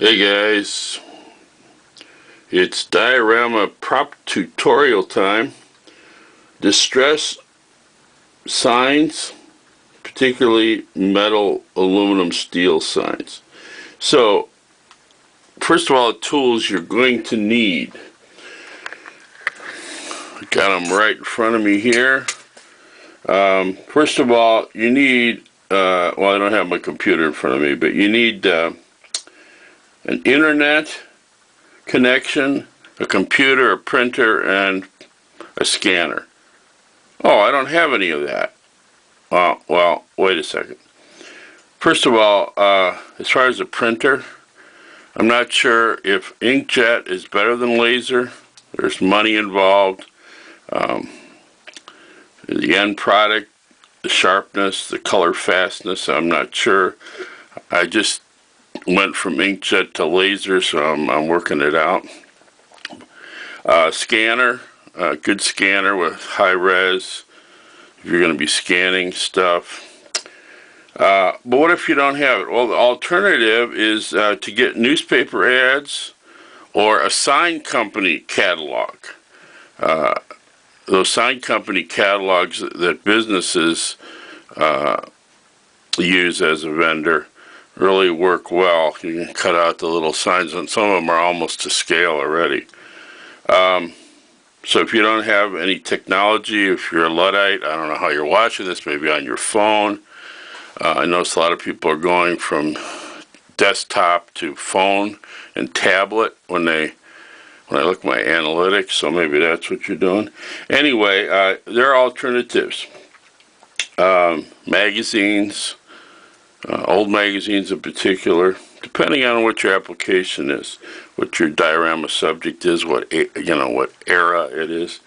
Hey guys, it's Diorama prop tutorial time. Distress signs, particularly metal, aluminum, steel signs. So, first of all, the tools you're going to need. I got them right in front of me here. First of all, you need, well, I don't have my computer in front of me, but you need an internet connection, a computer, a printer, and a scanner. Oh, I don't have any of that. Well, wait a second. First of all, as far as a printer, I'm not sure if inkjet is better than laser. There's money involved. The end product, the sharpness, the color fastness, I'm not sure. I just went from inkjet to laser, so I'm working it out. Scanner, a good scanner with high res, if you're going to be scanning stuff. But what if you don't have it? Well, the alternative is to get newspaper ads or a sign company catalog. Those sign company catalogs that businesses use as a vendor really work well. You can cut out the little signs, and some of them are almost to scale already. So if you don't have any technology, if you're a Luddite, I don't know how you're watching this, maybe on your phone. I notice a lot of people are going from desktop to phone and tablet when I look at my analytics, so maybe that's what you're doing. Anyway, there are alternatives. Magazines, old magazines in particular, depending on what your application is, what your diorama subject is, what era it is.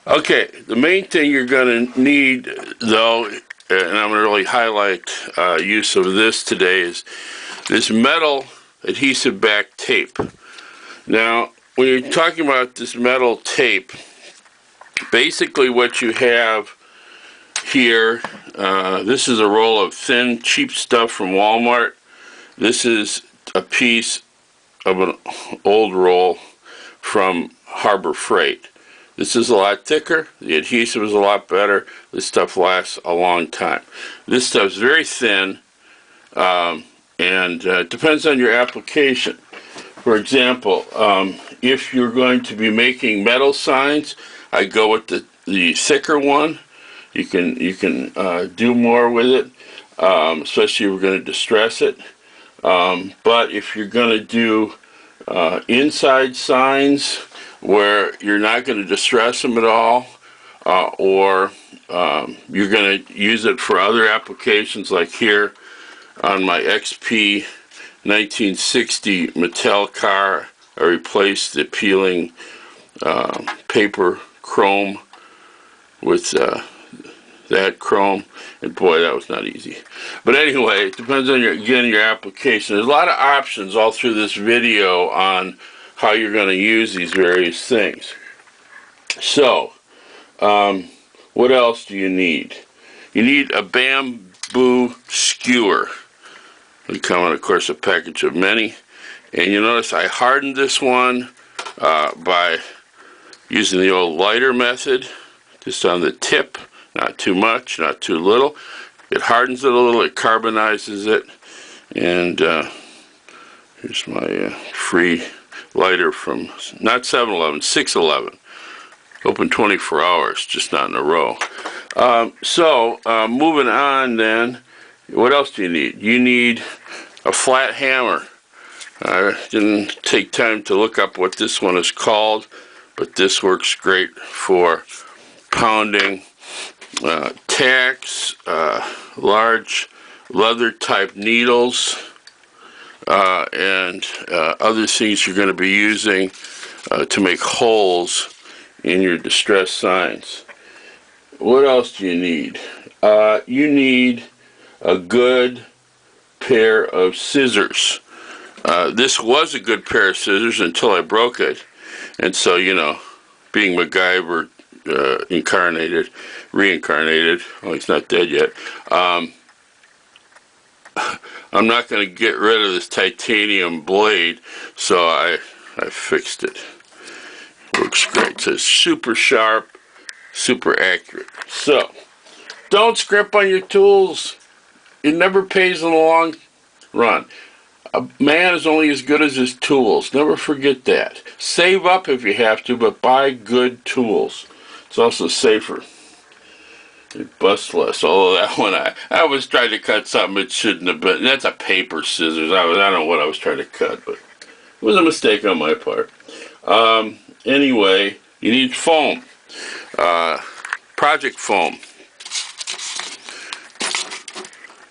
Okay, the main thing you're going to need, though, and I'm going to really highlight use of this today, is this metal adhesive back tape. Now, when you're talking about this metal tape, basically what you have here, this is a roll of thin, cheap stuff from Walmart. This is a piece of an old roll from Harbor Freight. This is a lot thicker. The adhesive is a lot better. This stuff lasts a long time. This stuff's very thin, and it depends on your application. For example, if you're going to be making metal signs, I go with the thicker one. You can do more with it, especially if you're going to distress it. But if you're going to do inside signs where you're not going to distress them at all, or you're going to use it for other applications, like here on my XP 1960 Mattel car, I replaced the peeling paper chrome with that chrome, and boy, that was not easy. But anyway, it depends on your application. There's a lot of options all through this video on how you're going to use these various things. So, what else do you need? You need a bamboo skewer. They come in, of course, a package of many. And you notice I hardened this one by using the old lighter method, just on the tip, not too much, not too little. It hardens it a little, it carbonizes it, and here's my free lighter from, not 7-Eleven, 6-Eleven. Open 24 hours, just not in a row. Moving on then, what else do you need? You need a flat hammer. I didn't take time to look up what this one is called, but this works great for pounding tacks, large leather type needles, and other things you're going to be using to make holes in your distress signs. What else do you need? You need a good pair of scissors. This was a good pair of scissors until I broke it, and so, being MacGyver reincarnated, well, he's not dead yet, I'm not going to get rid of this titanium blade, so I fixed it. Works great. It says super sharp, super accurate. So, don't scrimp on your tools. It never pays in the long run. A man is only as good as his tools. Never forget that. Save up if you have to, but buy good tools. It's also safer. It busts less. Although that one, I was trying to cut something it shouldn't have been. That's a paper scissors. I don't know what I was trying to cut, but it was a mistake on my part. Anyway, you need foam. Project foam.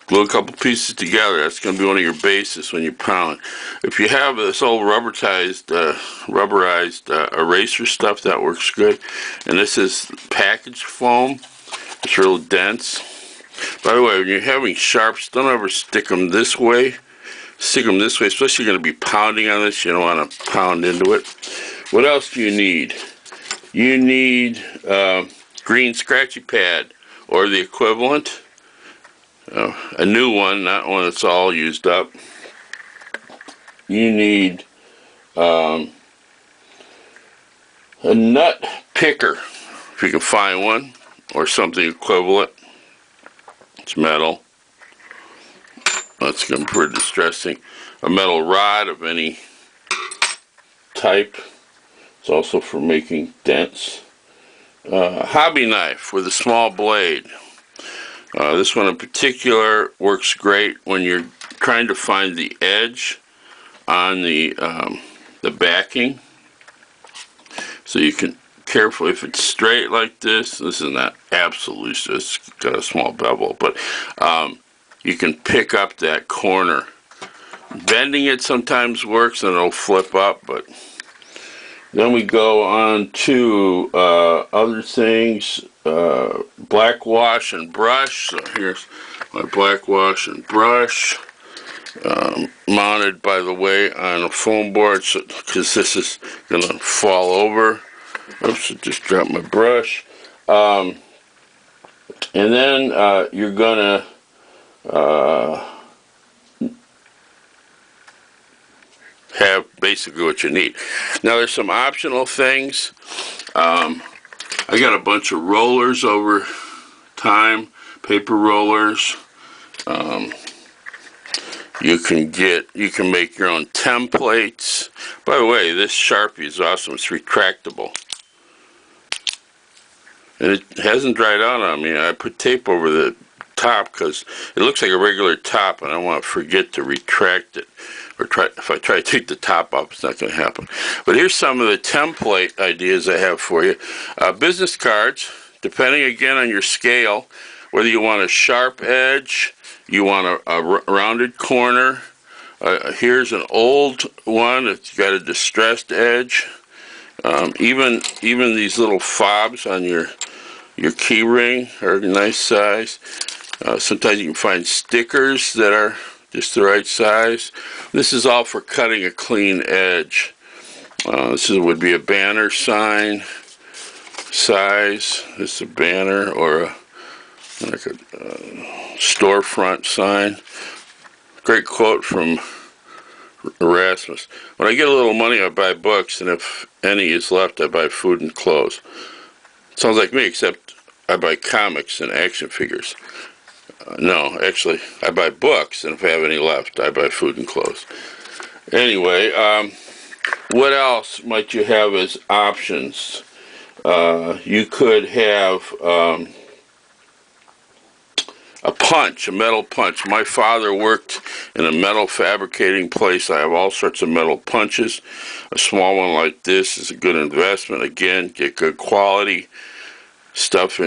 Glue a couple pieces together. That's going to be one of your bases when you pound. If you have this old rubberized eraser stuff, that works good. And this is packaged foam. It's real dense. By the way, when you're having sharps, don't ever stick them this way. Stick them this way, especially you're going to be pounding on this. You don't want to pound into it. What else do you need? You need green scratchy pad or the equivalent. A new one, not one that's all used up. You need a nut picker, if you can find one, or something equivalent. It's metal. That's going to be pretty distressing. A metal rod of any type. It's also for making dents. Hobby knife with a small blade. This one in particular works great when you're trying to find the edge on the backing. So you can carefully, if it's straight like this is not absolute, it's got a small bevel, but you can pick up that corner. Bending it sometimes works and it'll flip up, but then we go on to other things. Black wash and brush. So here's my black wash and brush. Mounted, by the way, on a foam board, because this is going to fall over. Oops, I just dropped my brush. And then you're going to have basically what you need. Now there's some optional things. I got a bunch of rollers over time, paper rollers. You can make your own templates. By the way, this Sharpie is awesome. It's retractable. And it hasn't dried out on me. I put tape over the top because it looks like a regular top and I want to forget to retract it. Or if I try to take the top off, it's not going to happen. But here's some of the template ideas I have for you. Business cards, depending again on your scale, whether you want a sharp edge, you want a rounded corner. Here's an old one that's got a distressed edge. Even these little fobs on your key ring are a nice size. Sometimes you can find stickers that are just the right size. This is all for cutting a clean edge. This would be a banner sign size. This is a banner or like a storefront sign. Great quote from Erasmus. When I get a little money, I buy books, and if any is left, I buy food and clothes. Sounds like me, except I buy comics and action figures. No, actually, I buy books, and if I have any left, I buy food and clothes. Anyway, what else might you have as options? You could have a punch, a metal punch. My father worked in a metal fabricating place. I have all sorts of metal punches. A small one like this is a good investment. Again, get good quality stuff